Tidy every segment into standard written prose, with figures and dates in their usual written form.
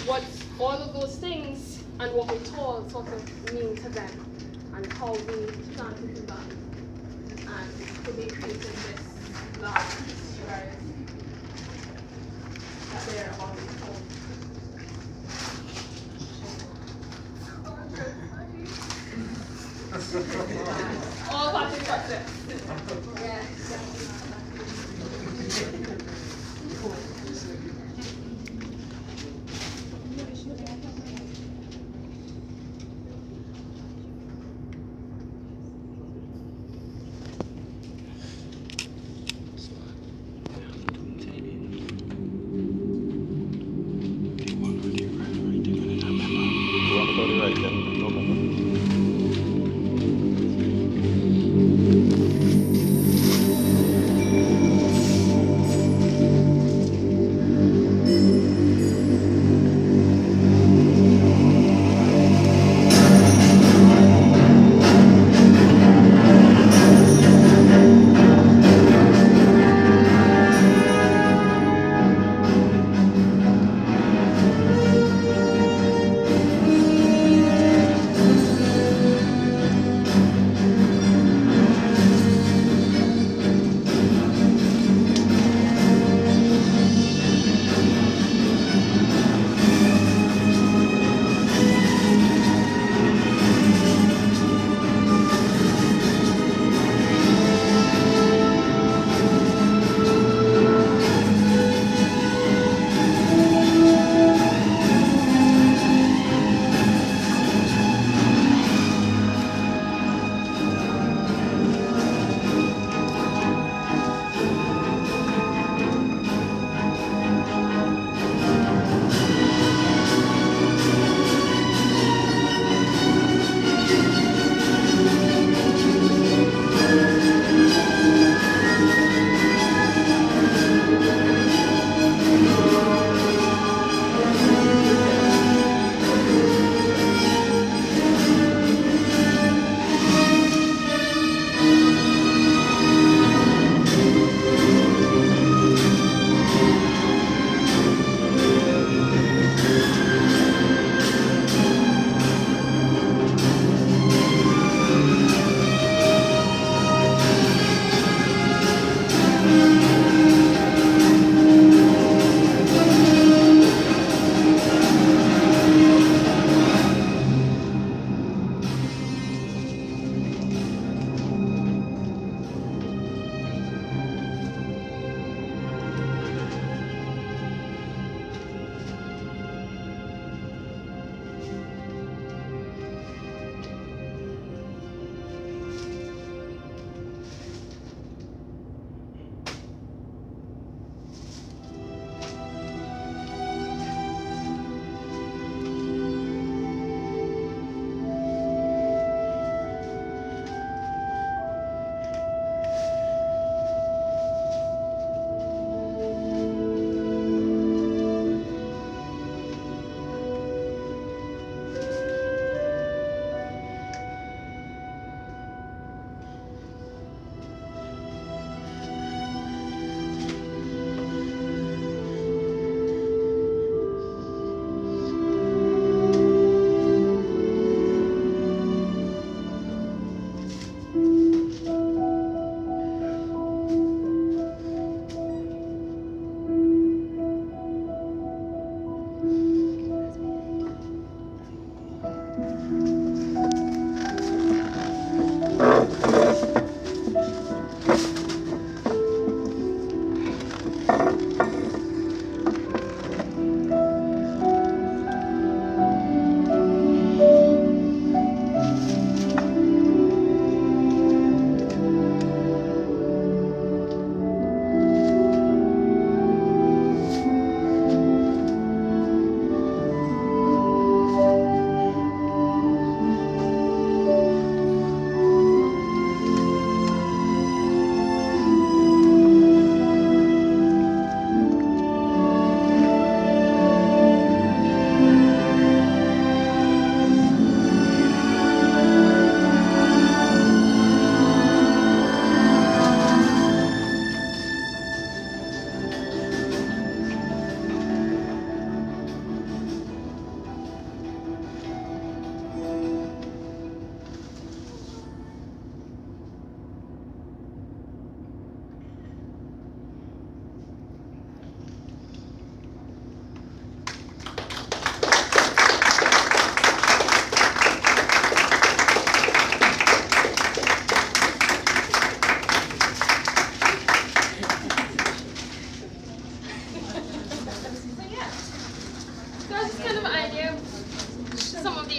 what all of those things and what we told sort of mean to them and how we planted the land and to be creating this large right that they're about to home. All part of the process. Yes.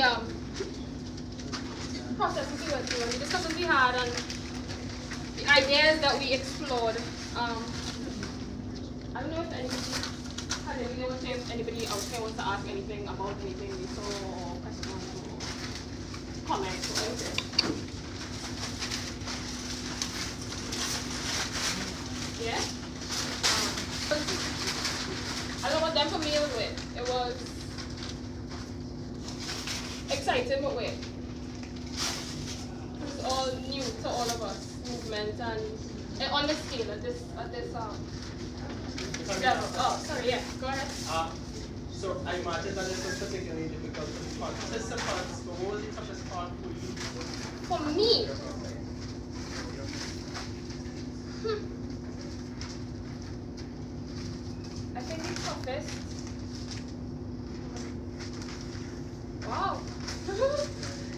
the processes we went through and the discussions we had and the ideas that we explored. I don't know if anybody out there wants to ask anything about anything we saw or questions or comments or anything. Yeah? I don't know what them for me it was with. It was exciting but weird. It was all new to all of us, movement and on the scale at this level. Oh, sorry, yeah, go ahead. So I imagine that this was particularly difficult for the participants, but what was the toughest part for you? For me? I think the toughest. Wow.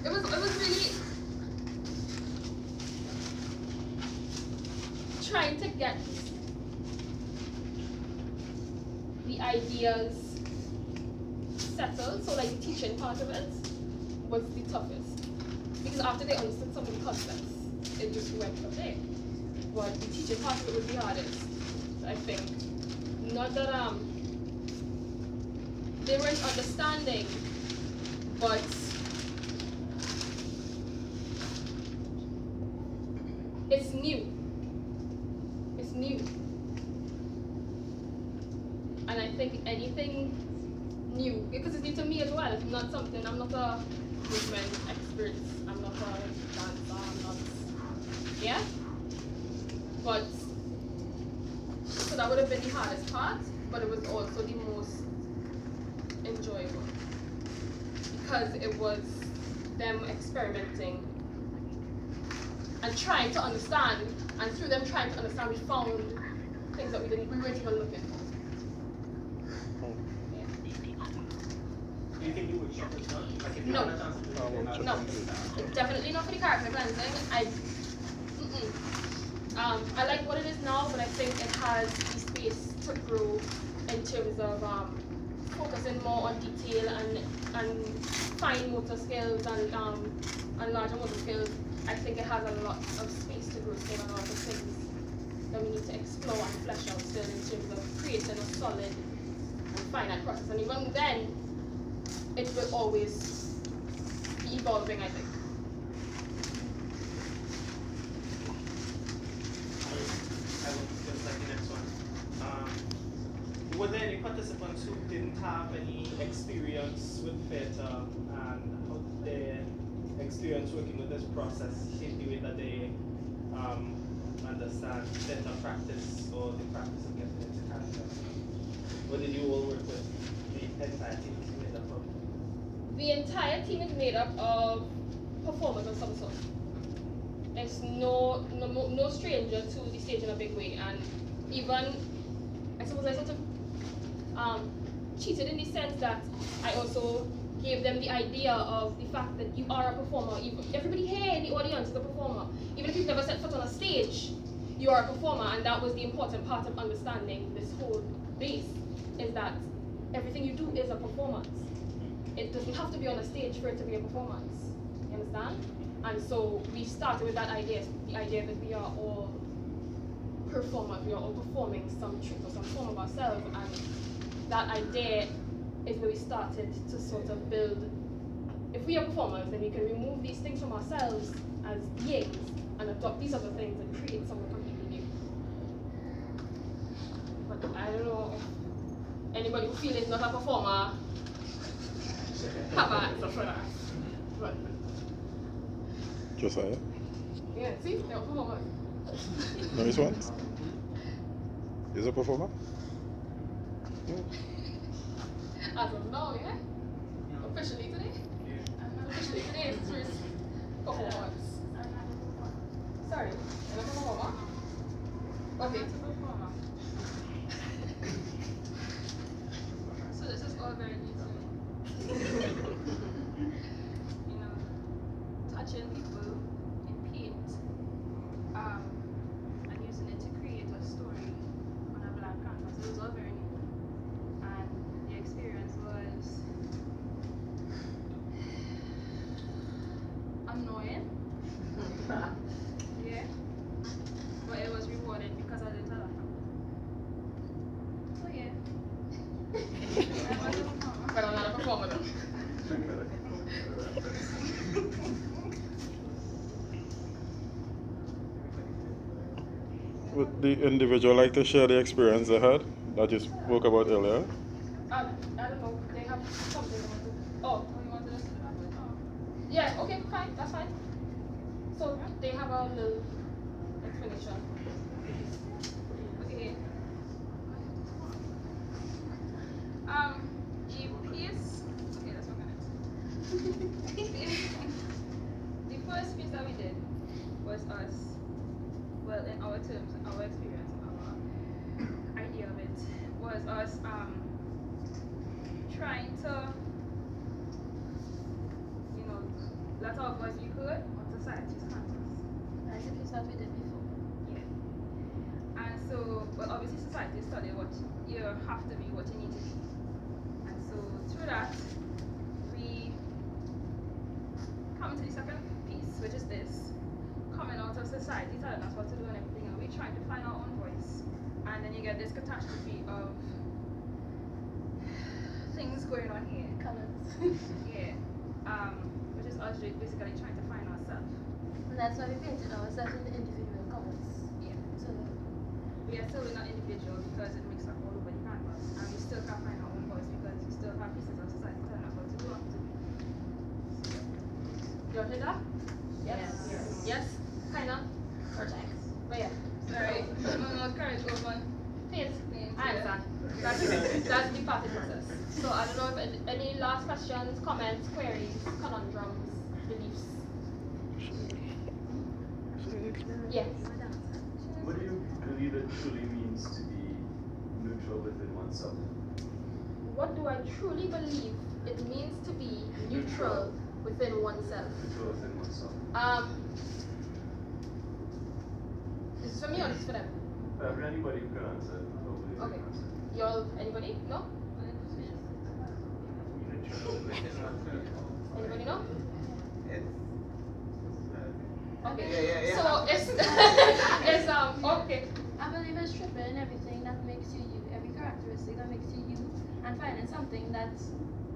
it was really trying to get the ideas settled, so like the teaching part of it was the toughest. Because after they understood some of the concepts, it just went from there. But the teaching part of it was the hardest, I think. Not that they weren't understanding, but it's new. It's new. And I think anything new, because it's new to me as well, it's not something, I'm not a movement expert, I'm not a dancer, I'm not, yeah? But, so that would have been the hardest part, but it was also the most enjoyable. Because it was them experimenting and trying to understand, and through them trying to understand, we found things that we weren't even looking for. Do you think you would shop it? Like if you No. had a chance to do it, No, definitely not for the character cleansing. I like what it is now, but I think it has the space to grow in terms of focusing more on detail and fine motor skills and larger motor skills. I think it has a lot of space to grow still and a lot of things that we need to explore and flesh out still in terms of creating a solid and finite process. And even then, it will always be evolving, I think. I will just like the next one. Were there any participants who didn't have any experience with theatre and how did their experience working with this process shape the way that they understand theatre practice or the practice of getting into character? Or did you all work with the entire team made up of? The entire team is made up of performers of some sort. There's no stranger to the stage in a big way, and even I suppose I sort of cheated in the sense that I also gave them the idea of the fact that you are a performer. Everybody here in the audience is a performer. Even if you've never set foot on a stage, you are a performer, and that was the important part of understanding this whole base, is that everything you do is a performance. It doesn't have to be on a stage for it to be a performance. You understand? And so we started with that idea, the idea that we are all performers, we are all performing some truth or some form of ourselves, and that idea is where we started to sort of build. If we are performers, then we can remove these things from ourselves as beings and adopt these other things and create something completely new. But I don't know if anybody who feels not a performer have an answer for that. But Josiah? yeah, see, they're performers. No, this one? Is a performer? As of now, yeah? Officially today? Officially today is his first performance. Sorry, am I a performer? Okay. So this is all very new to me. You know, touching people in paint, and using it to create a story on a blank canvas. It was all very new. And the experience was phenomenal. Would the individual like to share the experience they had that you spoke about earlier? I don't know. They have something they want to. Oh, You wanted us to do that with? yeah. Okay, fine. That's fine. So they have a little explanation. Okay. The piece. Okay, that's what The first piece that we did was us. Well, in our terms, our experience, our idea of it was us trying to, let our voice be heard on society's campus. That's the piece that we did before. Yeah. And so, well, obviously society study what you have to be, what you need to be. And so through that, we come to the second piece, which is this, coming out of society, telling us what to do and everything, and we trying to find our own voice. And then you get this catastrophe of things going on here. Colors. Yeah. Which is us basically trying to find ourselves. And that's why we painted ourselves in the individual colors. Yeah. So We are still not individual because it makes up all over the canvas, and we still can't find our own voice because we still have pieces of society telling us what to do. You heard that? Yes. Yes. Kinda. projects. But yeah. Sorry, my courage open. Please. Thank I you. understand. That's the party process. So I don't know if any last questions, comments, queries, conundrums, beliefs. Yes. What do you believe it truly means to be neutral within oneself? What do I truly believe it means to be neutral within oneself? Neutral within oneself. Is this for me or is this for them? Anybody who can answer. Hopefully they Okay. can answer. Y'all, anybody? No? Anybody know? Okay. Yeah. So it's it's okay. I believe it's stripping everything that makes you you, every characteristic that makes you you, and finding something that's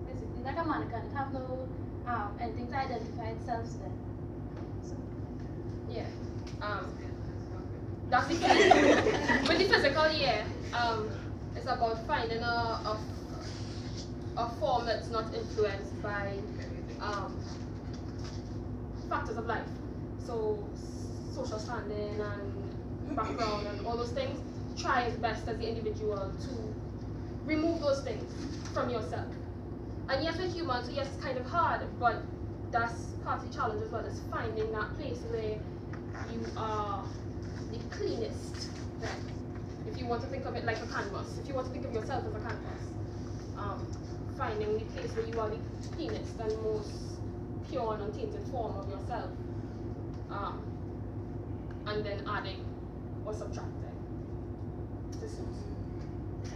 basically like a mannequin. It have no anything to identify itself with. So Yeah. That's the thing. With the physical, yeah. It's about finding a form that's not influenced by factors of life. So social standing and background and all those things. Try as best as the individual to remove those things from yourself. And yes, we're human, so yes, it's kind of hard, but that's part of the challenge as well, is finding that place where you are the cleanest. Right? If you want to think of it like a canvas, if you want to think of yourself as a canvas, finding the place where you are the cleanest and most pure and untainted form of yourself, and then adding or subtracting. I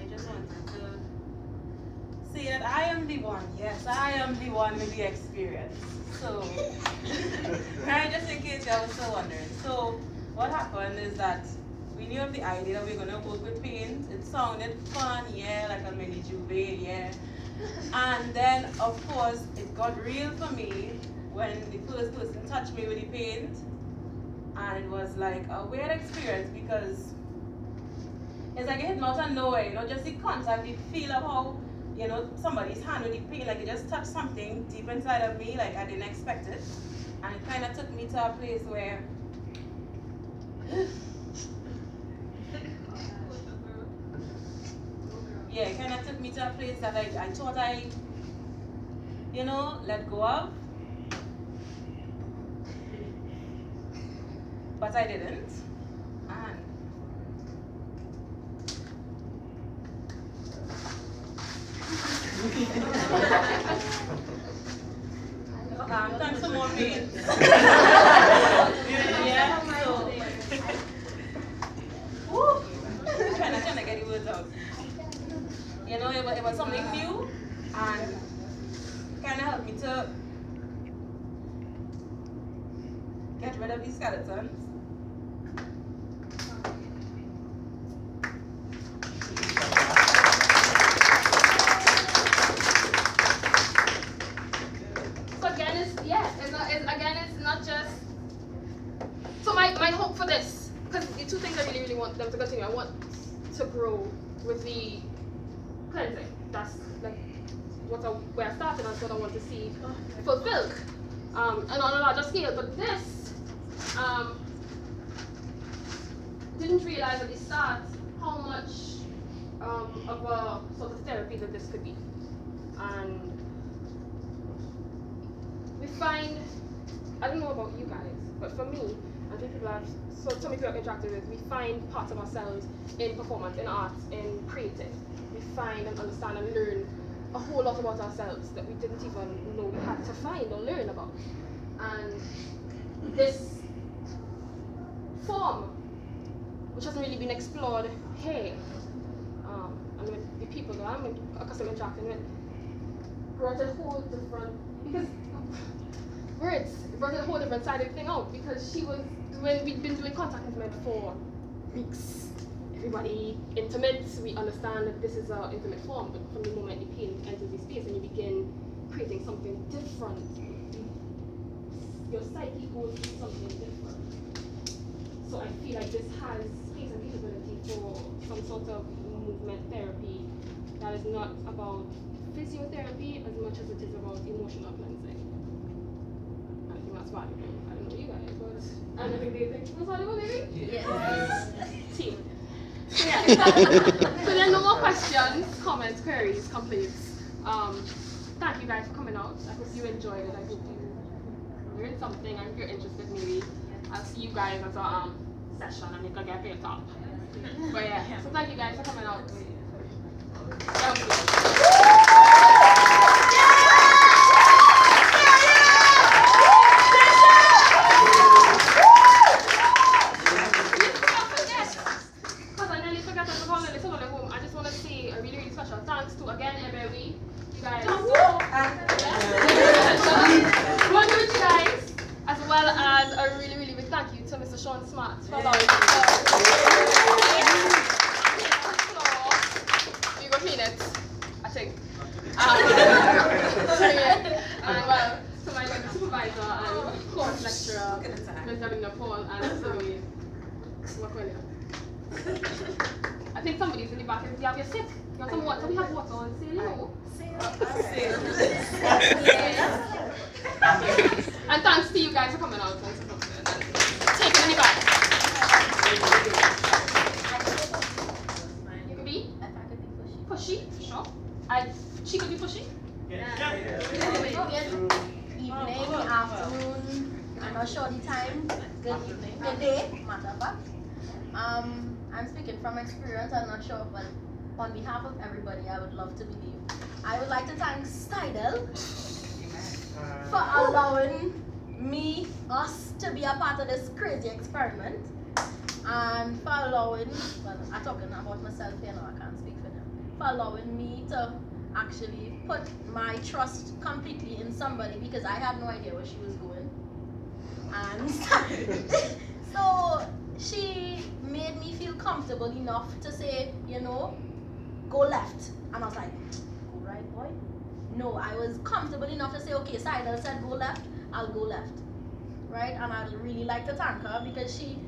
just wanted to say that I am the one, yes, I am the one with the experience. So, right, just in case you were still wondering. So, what happened is that we knew of the idea that we were going to work with paint. It sounded fun, yeah, like a mini juve, yeah. And then, of course, it got real for me when the first person touched me with the paint. And it was like a weird experience because it's like it hit me out of nowhere, just the contact, the feel of how, somebody's hand with the paint, like it just touched something deep inside of me, like I didn't expect it. And it kind of took me to a place where yeah, it kind of took me to a place that I thought I, let go of. But I didn't. And done some more paint. Yeah, so woo, trying to get the words out. It was something new and kind of helped me to get rid of these skeletons. like where I started, and that's what I want to see fulfilled, and on a larger scale. But this, didn't realize at the start how much of a sort of therapy that this could be, and we find, I don't know about you guys, but for me, I think people have, so many people I've interacted with, we find parts of ourselves in performance, in art, in creating. We find and understand and learn a whole lot about ourselves that we didn't even know we had to find or learn about. And this form, which hasn't really been explored here, and with the people that I'm accustomed to interacting with, brought a whole different, because words, it brought a whole different side of the thing out, because she was, when we'd been doing contact intimate for weeks, everybody intimate, we understand that this is an intimate form, but from the moment the pain enters the space and you begin creating something different, your psyche goes through something different. So I feel like this has space and capability for some sort of movement therapy that is not about physiotherapy as much as it is about emotional cleansing. I think that's valuable. I don't know you guys, but I don't think they think that's valuable, maybe? Yes. Team. So yeah. So there are no more questions, comments, queries, complaints. Thank you guys for coming out. I hope you enjoyed it. I hope you learned something, and if you're interested, maybe I'll see you guys at a session and you can get paid up. But yeah, so thank you guys for coming out. Because I nearly forgot to call it home. I just want to say a really, really special thanks to again Emery. You guys. Want to you guys, as well as a really, really big thank you to Mr. Sean Smart for allowing me you go clean it, I think. And well, to my supervisor and course lecturer, Mr. Linda Paul, and Zoe. I think somebody's in the back. If you're sick, you want some water, we have water and say no. And thanks to you guys for coming out and supporting and taking me back. You can be? If I could be pushy. Pushy, sure. She could be pushy. Evening, afternoon, I'm not sure the time. Good evening, good day, matter of fact. I'm speaking from experience, I'm not sure, but on behalf of everybody, I would love to believe. I would like to thank Cydelle for allowing us to be a part of this crazy experiment, and for allowing, well, I'm talking about myself here now, I can't speak for them, for allowing me to actually put my trust completely in somebody, because I had no idea where she was going. And so she made me feel comfortable enough to say, you know, go left. And I was like, go right, boy? No, I was comfortable enough to say, okay, Cydelle said go left, I'll go left. Right? And I'd really like to thank her, because she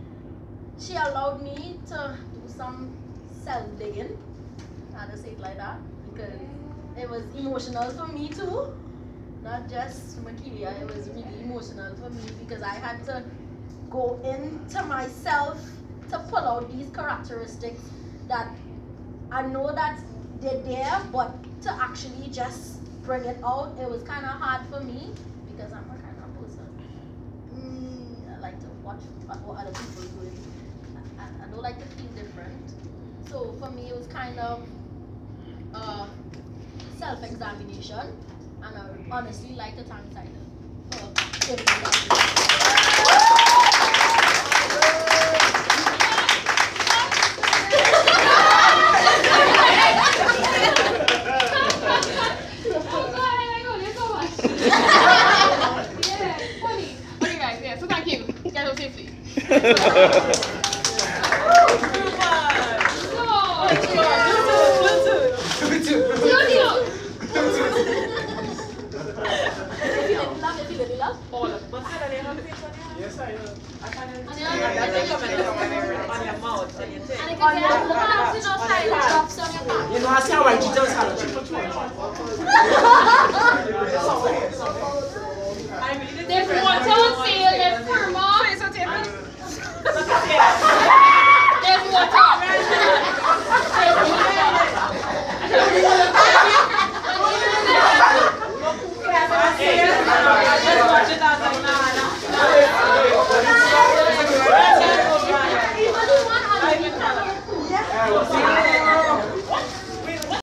allowed me to do some self-digging. I had to say it like that, because it was emotional for me too. Not just Makilia, it was really emotional for me, because I had to go into myself to pull out these characteristics that I know that they're there, but to actually just bring it out, it was kind of hard for me, because I'm a kind of person. I like to watch what other people do. I don't like to feel different. So for me, it was kind of self-examination, and I would honestly like to thank Cydelle for giving me that. Yes, I know. You know, I see how I